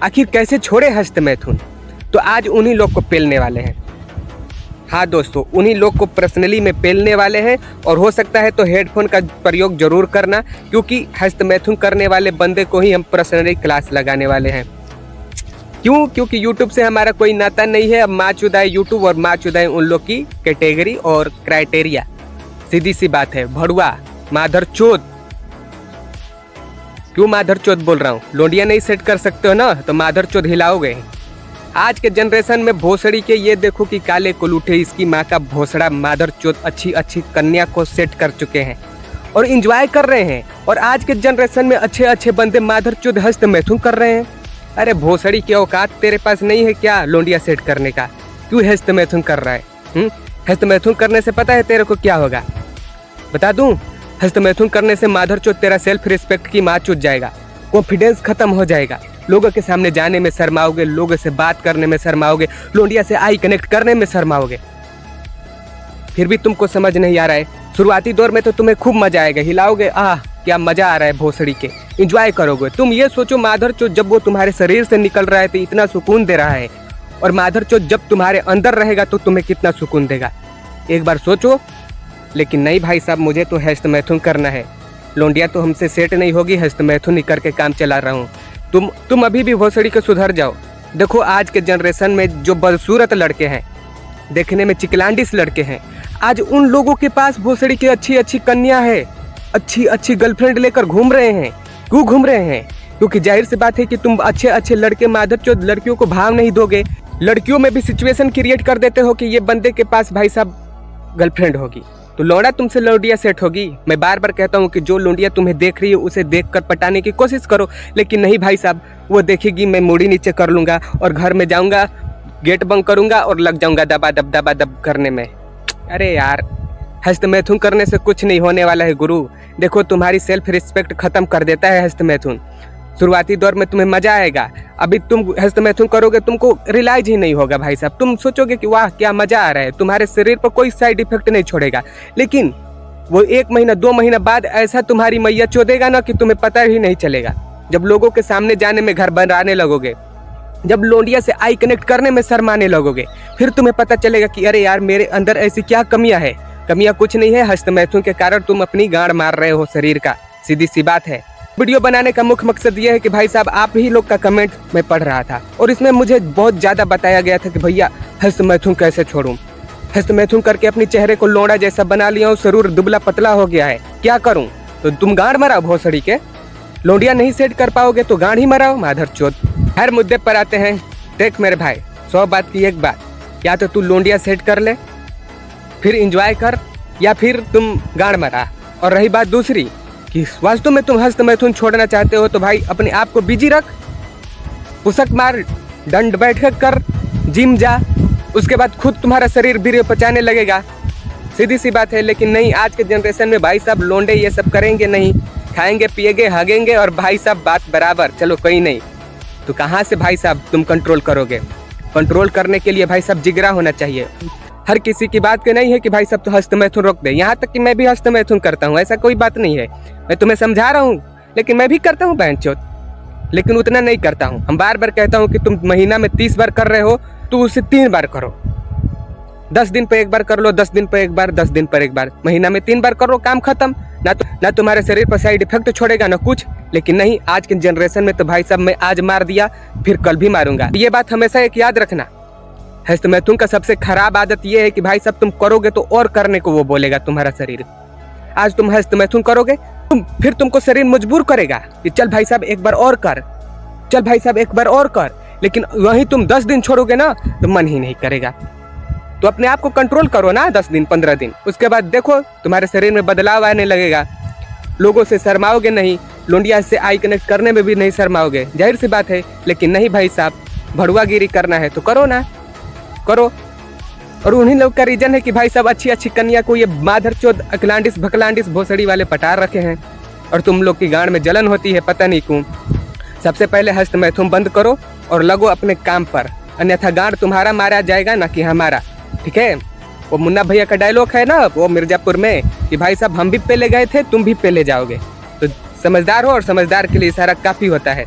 आखिर कैसे छोड़े हस्त मैथुन? तो आज उन्हीं लोग को पेलने वाले हैं। हाँ दोस्तों, उन्हीं लोग को पर्सनली में पेलने वाले हैं। और हो सकता है तो हेडफोन का प्रयोग जरूर करना, क्योंकि हस्त मैथुन करने वाले बंदे को ही हम पर्सनली क्लास लगाने वाले हैं। क्यों? क्योंकि यूट्यूब से हमारा कोई नाता नहीं है। अब माचुदा है यूट्यूब और माचुदा है उन लोग की कैटेगरी और क्राइटेरिया। सीधी सी बात है, भड़ुआ माधर चोद। क्यों माधर चोद बोल रहा हूँ? लोंडिया नहीं सेट कर सकते हो ना, तो माधर चोद हिलाओगे। आज के जनरेशन में भोसड़ी के ये देखो कि काले कुलूठे इसकी माँ का भोसड़ा माधर चोद अच्छी अच्छी कन्या को सेट कर चुके हैं और इंजॉय कर रहे हैं। और आज के जनरेशन में अच्छे अच्छे बंदे माधर चोद हस्त मैथुन कर रहे हैं। अरे भोसड़ी की औकात तेरे पास नहीं है क्या लोंडिया सेट करने का? क्यों हस्त मैथुन कर रहा है? हस्त मैथुन करने से पता है तेरे को क्या होगा? बता दूं, हस्त मैथुन करने से माधर चोद तेरा सेल्फ रिस्पेक्ट की माँ चूत जाएगा, कॉन्फिडेंस खत्म हो जाएगा, लोगों के सामने जाने में शर्माओगे, लोगों से बात करने में शर्माओगे, लोंडिया से आई कनेक्ट करने में शर्माओगे। फिर भी तुमको समझ नहीं आ रहा है। शुरुआती दौर में तो तुम्हें खूब मजा आएगा, हिलाओगे, आह क्या मजा आ रहा है भोसड़ी के, एंजॉय करोगे। तुम ये सोचो माधर चोद जब वो तुम्हारे शरीर से निकल रहा है तो इतना सुकून दे रहा है, और माधर चोद जब तुम्हारे अंदर रहेगा तो तुम्हें कितना सुकून देगा, एक बार सोचो। लेकिन नहीं भाई साहब, मुझे तो हस्त मैथुन करना है। लोंडिया तो हमसे सेट नहीं होगी, हस्त मैथुन ही करके काम चला रहा हूँ। तुम अभी भी भोसड़ी के सुधर जाओ। देखो आज के जनरेशन में जो बदसूरत लड़के हैं, देखने में चिकलांडिस लड़के हैं, आज उन लोगों के पास भोसड़ी की अच्छी अच्छी कन्या है, अच्छी अच्छी गर्लफ्रेंड लेकर घूम रहे हैं। क्यों घूम रहे हैं? क्योंकि जाहिर सी बात है कि तुम अच्छे अच्छे लड़के माधर चोद लड़कियों को भाव नहीं दोगे। लड़कियों में भी सिचुएशन क्रिएट कर देते हो कि ये बंदे के पास भाई साहब गर्लफ्रेंड होगी, तो लौंडा तुमसे लोंडिया सेट होगी। मैं बार बार कहता हूँ कि जो लोंडिया तुम्हें देख रही है उसे देखकर पटाने की कोशिश करो, लेकिन नहीं भाई साहब, वो देखेगी मैं मूड़ी नीचे कर लूँगा और घर में जाऊँगा, गेट बंद करूँगा और लग जाऊँगा दबा दब करने में। अरे यार, हस्त मैथुन करने से कुछ नहीं होने वाला है गुरु। देखो तुम्हारी सेल्फ रिस्पेक्ट खत्म कर देता है हस्त मैथुन। शुरुआती दौर में तुम्हें मजा आएगा, अभी तुम हस्त मैथुन करोगे तुमको रियलाइज ही नहीं होगा भाई साहब। तुम सोचोगे कि वाह क्या मजा आ रहा है, तुम्हारे शरीर पर कोई साइड इफेक्ट नहीं छोड़ेगा। लेकिन वो 1 महीना 2 महीना बाद ऐसा तुम्हारी मैया चोदेगा ना कि तुम्हें पता ही नहीं चलेगा। जब लोगों के सामने जाने में घर बनाने लगोगे, जब लोंडिया से आई कनेक्ट करने में शर्माने लगोगे, फिर तुम्हें पता चलेगा कि अरे यार मेरे अंदर ऐसी क्या कमियां है। कमियां कुछ नहीं है, हस्त मैथुन के कारण तुम अपनी गांड मार रहे हो शरीर का, सीधी सी बात है। वीडियो बनाने का मुख्य मकसद ये है कि भाई साहब आप ही लोग का कमेंट मैं पढ़ रहा था और इसमें मुझे बहुत ज़्यादा बताया गया था कि भैया हस्त मैथुन कैसे छोड़ूं। हस्त मैथुन करके अपने चेहरे को लोंडा जैसा बना लिया हूँ, शरीर दुबला पतला हो गया है, क्या करूँ? तो तुम गांड मराओ भोसड़ी के। लोंडिया नहीं सेट कर पाओगे तो गांड ही मराओ माधर चोद। हर मुद्दे पर आते हैं। देख मेरे भाई, 100 बात की एक बात, या तो तू लोंडिया सेट कर ले फिर इंजॉय कर, या फिर तुम गांड मरा। और रही बात दूसरी कि वास्तव में तुम हस्त मैथुन छोड़ना चाहते हो तो भाई अपने आप को बिजी रख, पुशअप मार, दंड बैठक कर, जिम जा, उसके बाद खुद तुम्हारा शरीर वीर्य पचाने लगेगा, सीधी सी बात है। लेकिन नहीं, आज के जनरेशन में भाई साहब लोंडे ये सब करेंगे नहीं, खाएंगे पिएंगे हगेंगे और भाई साहब बात बराबर, चलो कोई नहीं। तो कहाँ से भाई साहब तुम कंट्रोल करोगे? कंट्रोल करने के लिए भाई साहब जिगरा होना चाहिए। हर किसी की बात के नहीं है कि भाई साहब तो हस्त मैथुन रोक दे। यहाँ तक कि मैं भी हस्त मैथुन करता हूँ, ऐसा कोई बात नहीं है। मैं तुम्हें समझा रहा हूँ, लेकिन मैं भी करता हूँ बहनचोद, लेकिन उतना नहीं करता हूँ। हम बार बार कहता हूँ कि तुम महीना में 30 बार कर रहे हो तो उसे 3 बार करो। 10 दिन पर 1 बार कर लो, 10 दिन पर 1 बार, 10 दिन पर 1 बार, महीना में 3 बार करो, काम खत्म। ना तुम्हारे शरीर पर साइड इफेक्ट छोड़ेगा ना कुछ। लेकिन नहीं, आज के जनरेशन में तो भाई साहब मैं आज मार दिया फिर कल भी मारूंगा। ये बात हमेशा एक याद रखना। हस्त मैथुन का सबसे खराब आदत ये है कि भाई साहब तुम करोगे तो और करने को वो बोलेगा तुम्हारा शरीर। आज तुम हस्त मैथुन करोगे फिर तुमको शरीर मजबूर करेगा कि चल भाई साहब एक बार और कर, चल भाई साहब एक बार और कर। लेकिन वहीं तुम 10 दिन छोड़ोगे ना तो मन ही नहीं करेगा। तो अपने आप को कंट्रोल करो ना 10 दिन 15 दिन, उसके बाद देखो तुम्हारे शरीर में बदलाव आने लगेगा। लोगों से शर्माओगे नहीं, लोंडिया से आई कनेक्ट करने में भी नहीं शर्माओगे, जाहिर सी बात है। लेकिन नहीं भाई साहब, भड़ुआगिरी करना है तो करो ना, करो। और उन्हीं लोग का रीजन है कि भाई साहब अच्छी अच्छी कन्या को ये माधर चोद अकलांडिस भकलांडिस भोसड़ी वाले पटार रखे हैं और तुम लोग की गांड में जलन होती है, पता नहीं क्यों। सबसे पहले हस्त मैथुन बंद करो और लगो अपने काम पर, अन्यथा गांड तुम्हारा मारा जाएगा ना कि हमारा, ठीक है? वो मुन्ना भैया का डायलॉग है ना वो मिर्जापुर में कि भाई साहब हम भी पेले गए थे, तुम भी पेले जाओगे। तो समझदार हो और समझदार के लिए इशारा काफ़ी होता है।